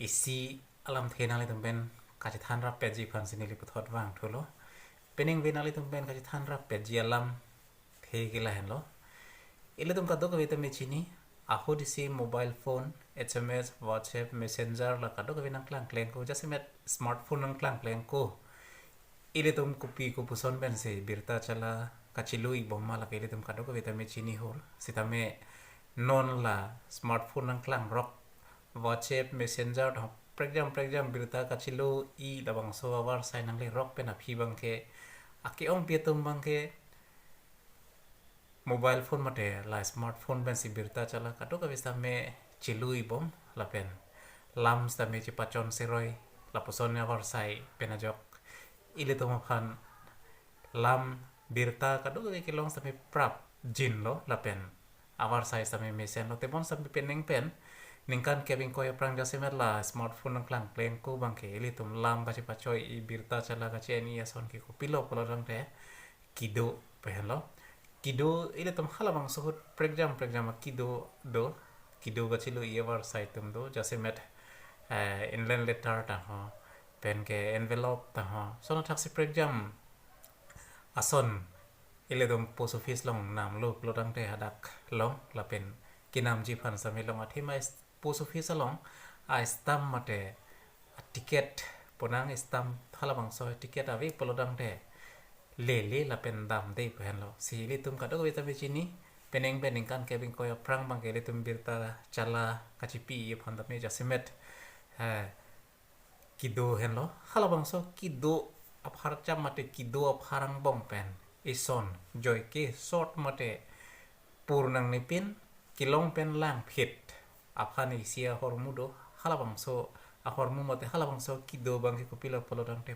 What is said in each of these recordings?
isi alam thenali tumben kachi than rap peji phan sinili puthot wang thulo pening benali tumben kachi than rap peji alam the gila hen lo ile tum kadok kavita me chini aho disi mobile phone SMS WhatsApp Messenger la kadok kavina klang kleng ko jase met smartphone nang klang kleng ko ile tum kupi ko puson ben se birta chala kachilui bomma la ile tum kadok kavita me chini hol sitame non la smartphone nang klang rock WhatsApp Messenger tho pregram birta kachilu I labang so awar sai nang le rock pe na phi bangke aki ong pietum bangke mobile phone mate la smartphone ben si birta chala kadok avista me chilui bom la pen lam sta me chi pachon seroi la poson awar sai penajok ile to maphan lam birta kadok ke long sa me prap jin lo la pen awar sai sa me mesen lo te bon sa me peneng pen ningkan kevin ko prang jase mer la smartphone nang klang pleng ko bangke ile tum lam bachi pachoi I birta chala ka chen I ason ki ko pilo polo rang te kido pen lo kido ile tum hala bang sohut pregram kido gachilo iawar saitum do jase met inland letter ta ho pen ke envelope ta ho sono thaksi pregram ason ile tum post office long nam lo lodang te hadak long la pen kinam ji phan sami long athima post office long a stamp mate ticket ponang stamp hala bang so ticket avi polodang te le la pen dam de pen lo si le tum kadok vita chini peneng kan kevin ko prang bang ke le tum birta chala kachipi ye phanda me jasimet ha kido hen lo hala bang so kido aphar cham mate kido apharang bong pen ison joy ke short mate purnang ni pin kilong pen lang phit aphani sia hormudo hala bang so a hormu mate hala bang so kido bang ke kopila polodang te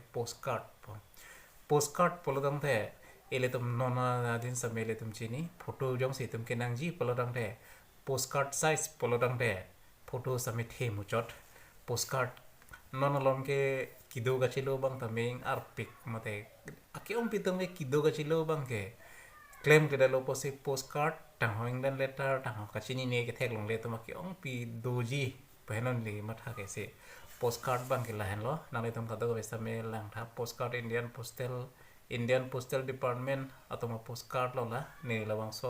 postcard polodang the ele tum nona din sa mele tum chini photo jong si tum kenang ji polodang the postcard size polodang the photo submit he muchot postcard nona lom ke kido gachilo bang tameng arpik mate akyong pitung ke kido gachilo bang ke claim ke dalo posi postcard tang hoing dan letter tang kachini ne ke thek long le tum akyong pi doji penon li matha ke se postcard bang ke lahen lo nang tum kadok besta me lang tha postcard Indian Postal Department atau ma postcard lo la ni lawang so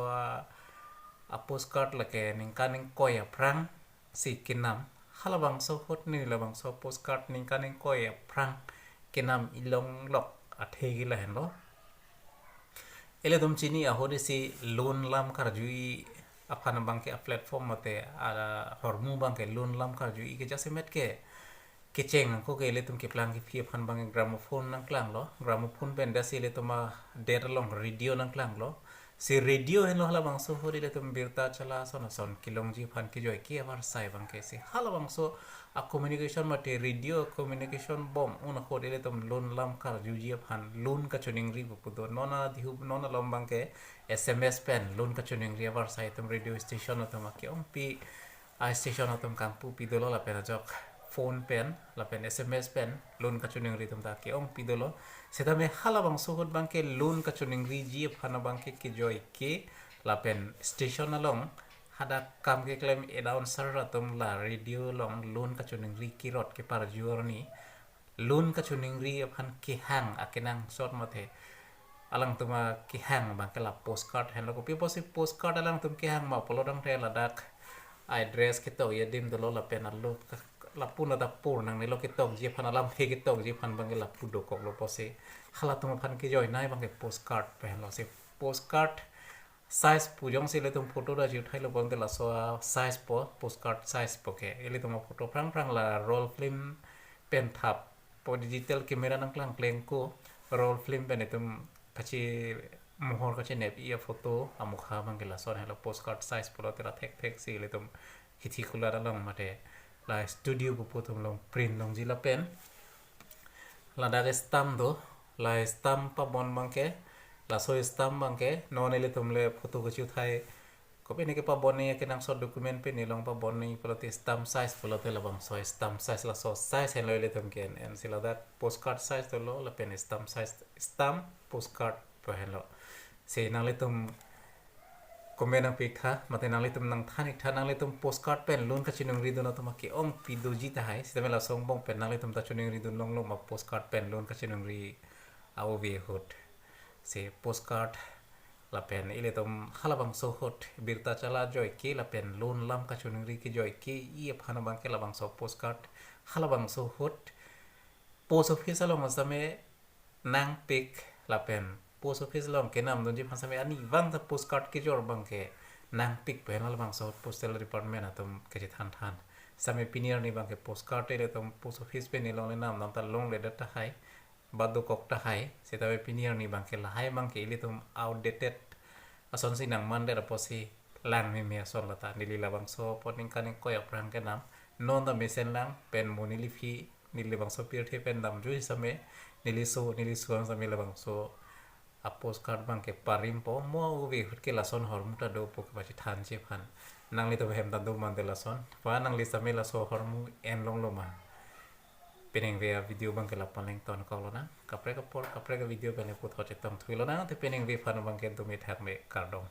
a postcard la ke ningkaning koya prang si kinam halabang so hot ni lawang so postcard ningkaning koya prang kinam ilong lok athegi la hen lo ele dum chini a hode si loan lam kar jui aphan bang ke platform mate a hormu bang ke loan lam kar jui ke jase met ke kecheng ko ke le tum ke plang ki phi phan bang gramophone nang klang lo gramophone ben da si le tuma data long radio nang klang lo si radio hen lo hala bang so hori le tum birta chala son kilong ji phan ki joy ki amar sai bang ke si hala bang so a communication mate radio communication bomb una ko le tum lon lam kar ju ji phan lon ka chuning ri bu do nona dihu nona lom bang ke SMS pen lon ka chuning ri amar sai tum radio station tum ke ong pi a station tum kang pu pi do lo la pena jok phone pen la pen SMS pen loan ka chuning ri tum ta ke ong pidolo seta me hala bang sohot bang ke loan ka chuning ri ji phana bang ke joy ke la pen station along hada kam ke claim announcer tum la radio long loan ka chuning ri ki rot ke par journey loan ka chuning ri phan ke hang akenang short mate alang tuma ki hang bang ke la postcard hen lo ko pi posi postcard alang tum ki hang ma polodang te la dak address ke to yedim dolo la pen allo la puna da pur nang ni lo ke tong ji phan alam he ke tong ji phan bang la pu do kok lo pose hala tum phan ke joy nai bang ke postcard pen lo se postcard size pu jong se le tum photo da ji thai lo bang de la so size po postcard size po ke ele tum photo prang la roll film pen thap po digital camera nang klang kleng ko roll film pen tum pachi mohor ka che nep ia photo amukha bang ke la so hello postcard size po te la thek si le tum hithi khula da long mate la studio bu potom long print long jila pen la da stamp do la stamp pa bon bangke la so stamp bangke non ele tumle photo ko chu thai ko pe ne ke pa bon ne ke nang so document pe ni long pa bon ni polote stamp size polote la bang so stamp size la so size hen lo ele tum ken en sila that postcard size to lo la pen stamp size stamp postcard pa hen lo se nang le tum komen ang pikha mate nang litum nang thanik tha nang litum postcard pen lun ka chinung ri dun to maki ong pidoji ta hai sita mela song bong pen nang litum ta chuning ri dun long long ma postcard pen lun ka chinung ri au vi hot se postcard la pen ile tom halabang so hot birta chala joy ke la pen lun lam ka chunung ri ki joy ke i phana bang ke labang so postcard halabang so hot post office along masame nang pik la pen post office long ke nam don ji phasame ani wang ta postcard ki jor bang ke nang pik pen al bang so postal department atom ke ji than than same pinier ni bang ke postcard ile tom post office pe ni long le nam ta long le data hai badu kok ta hai seta be pinier ni bang ke la hai bang ke ile tom outdated ason si nang mande rapo si lang mi mi ason lata nili labang so poning kaning koy aprang ke nam non da mesen lang pen mo nili fi nili bang so pir the pen dam ju same nili so ang same labang so a postcard bang ke parim po mo vi hut ke lason hor muta do po ke bachi than che phan nang li to hem da do man de lason pa nang li same la so hor mu en long lo ma peneng via video bang ke lapan leng ton ko lo na kapre ka video bang ke put ho che tong thui lo na te peneng vi phan bang ke do mi thak me kardong